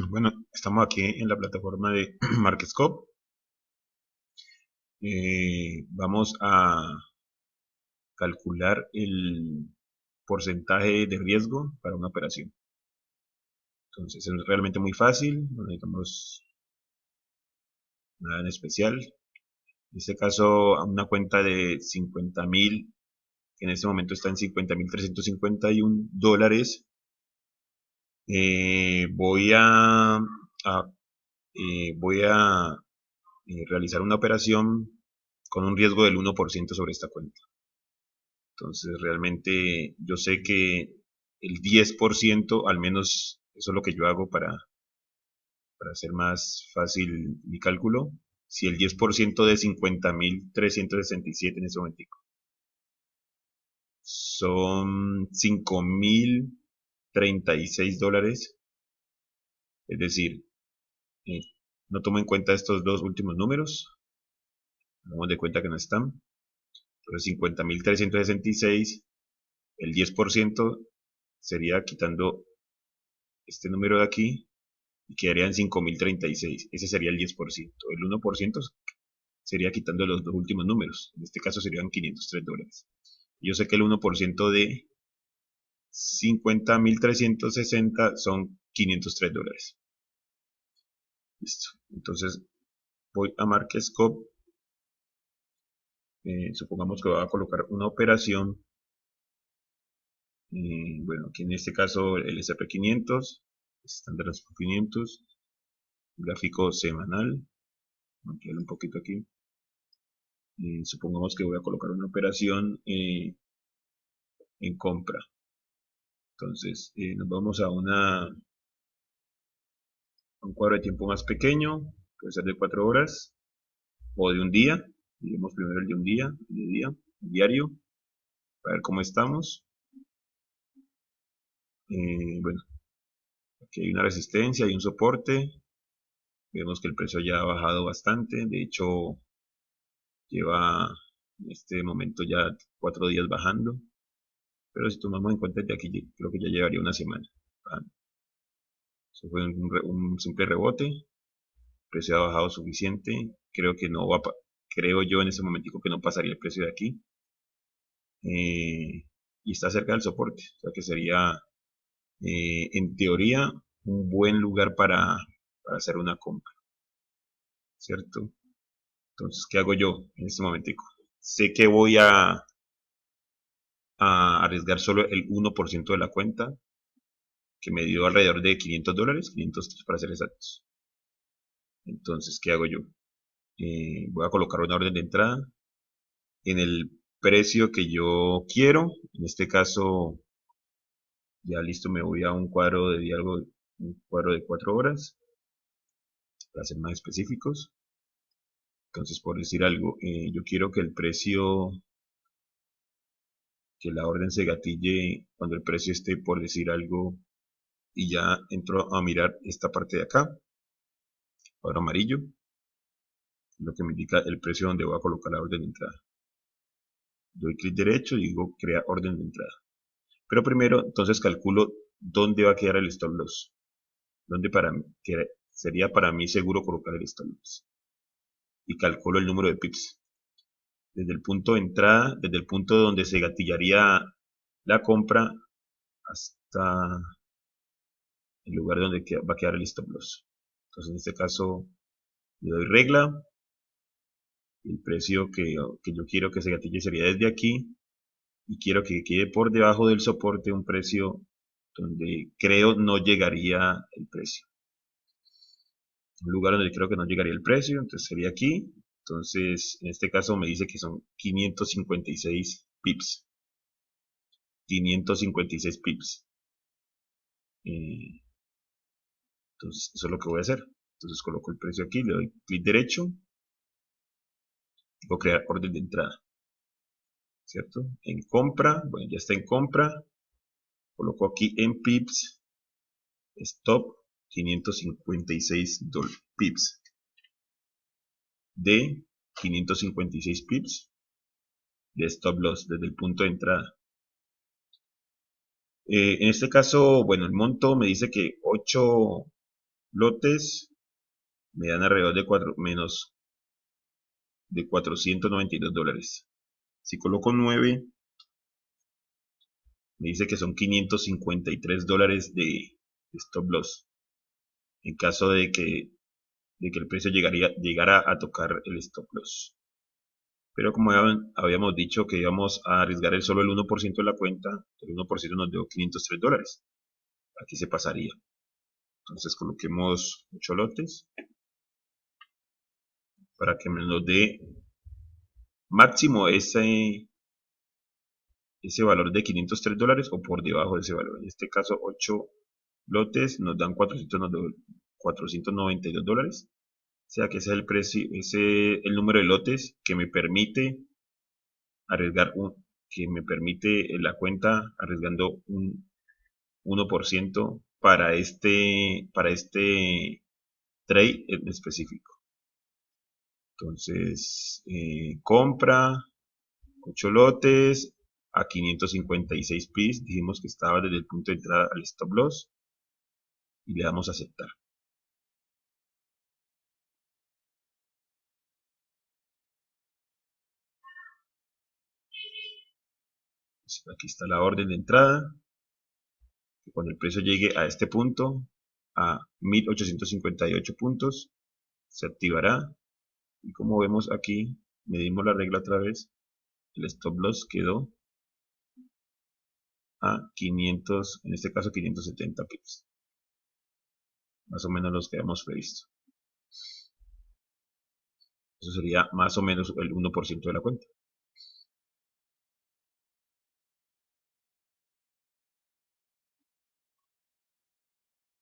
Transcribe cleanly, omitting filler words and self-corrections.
Bueno, estamos aquí en la plataforma de MarketScope. Vamos a calcular el porcentaje de riesgo para una operación. Entonces es realmente muy fácil, no necesitamos nada en especial. En este caso, a una cuenta de 50.000, que en este momento está en 50.351 dólares, voy a realizar una operación con un riesgo del 1% sobre esta cuenta. Entonces, realmente yo sé que el 10%, al menos eso es lo que yo hago para hacer más fácil mi cálculo. Si el 10% de 50.367 en ese momento son 5.036 dólares, es decir, eh, no tomo en cuenta estos dos últimos números, damos de cuenta que no están. Entonces, 50.366, el 10% sería quitando este número de aquí y quedarían 5.036. Ese sería el 10%. El 1% sería quitando los dos últimos números. En este caso serían 503 dólares. Yo sé que el 1% de 50.360 son 503 dólares. Listo. Entonces voy a MarketScope. Supongamos que voy a colocar una operación. Bueno, aquí en este caso el SP500, Standard 500, gráfico semanal. Vamos a ampliarlo un poquito aquí. Supongamos que voy a colocar una operación en compra. Entonces, nos vamos a un cuadro de tiempo más pequeño, puede ser de 4 horas o de un día. Digamos primero el de un día, el diario, para ver cómo estamos. Bueno, aquí hay una resistencia, hay un soporte. Vemos que el precio ya ha bajado bastante. De hecho, lleva en este momento ya 4 días bajando. Pero si tomamos en cuenta de aquí, creo que ya llevaría una semana. Eso fue un simple rebote. El precio ha bajado suficiente. Creo que no va a, creo yo en ese momentico que no pasaría el precio de aquí. Y está cerca del soporte. O sea que sería, en teoría, un buen lugar para hacer una compra. ¿Cierto? Entonces, ¿qué hago yo en este momentico? Sé que voy a arriesgar solo el 1% de la cuenta, que me dio alrededor de 500 dólares, 503 para ser exactos. Entonces, ¿qué hago yo? Voy a colocar una orden de entrada en el precio que yo quiero. En este caso, ya listo, me voy a un cuadro de diálogo, un cuadro de 4 horas, para ser más específicos. Entonces, por decir algo, yo quiero que el precio, que la orden se gatille cuando el precio esté, por decir algo, y ya entro a mirar esta parte de acá, cuadro amarillo, lo que me indica el precio donde voy a colocar la orden de entrada. Doy clic derecho y digo crear orden de entrada. Pero primero, entonces calculo dónde va a quedar el stop loss. Dónde sería para mí seguro colocar el stop loss. Y calculo el número de pips. Desde el punto de entrada, desde el punto donde se gatillaría la compra hasta el lugar donde va a quedar el stop loss. Entonces en este caso le doy regla. El precio que yo quiero que se gatille sería desde aquí. Y quiero que quede por debajo del soporte un precio donde creo no llegaría el precio. Un lugar donde creo que no llegaría el precio, entonces sería aquí. Entonces, en este caso me dice que son 556 pips. 556 pips. Entonces, eso es lo que voy a hacer. Entonces, coloco el precio aquí, le doy clic derecho. Voy a crear orden de entrada. ¿Cierto? En compra, bueno, ya está en compra. Coloco aquí en pips. Stop 556 pips. De 556 pips de stop loss desde el punto de entrada. En este caso, bueno, el monto me dice que 8 lotes me dan alrededor de menos de $492. Si coloco 9, me dice que son $553 de stop loss. En caso de que el precio llegara a tocar el stop loss. Pero como habíamos dicho que íbamos a arriesgar solo el 1% de la cuenta, el 1% nos dio $503. Aquí se pasaría. Entonces coloquemos 8 lotes para que me nos dé máximo ese valor de $503 o por debajo de ese valor. En este caso 8 lotes nos dan $492. O sea que ese es el precio, el número de lotes que me permite arriesgar que me permite la cuenta arriesgando un 1% para este trade en específico. Entonces, compra 8 lotes a 556 pips. Dijimos que estaba desde el punto de entrada al stop loss y le damos a aceptar. Aquí está la orden de entrada. Cuando el precio llegue a este punto, a 1858 puntos, se activará. Y como vemos aquí, medimos la regla otra vez. El stop loss quedó a 500, en este caso 570 pips. Más o menos los que habíamos previsto. Eso sería más o menos el 1% de la cuenta.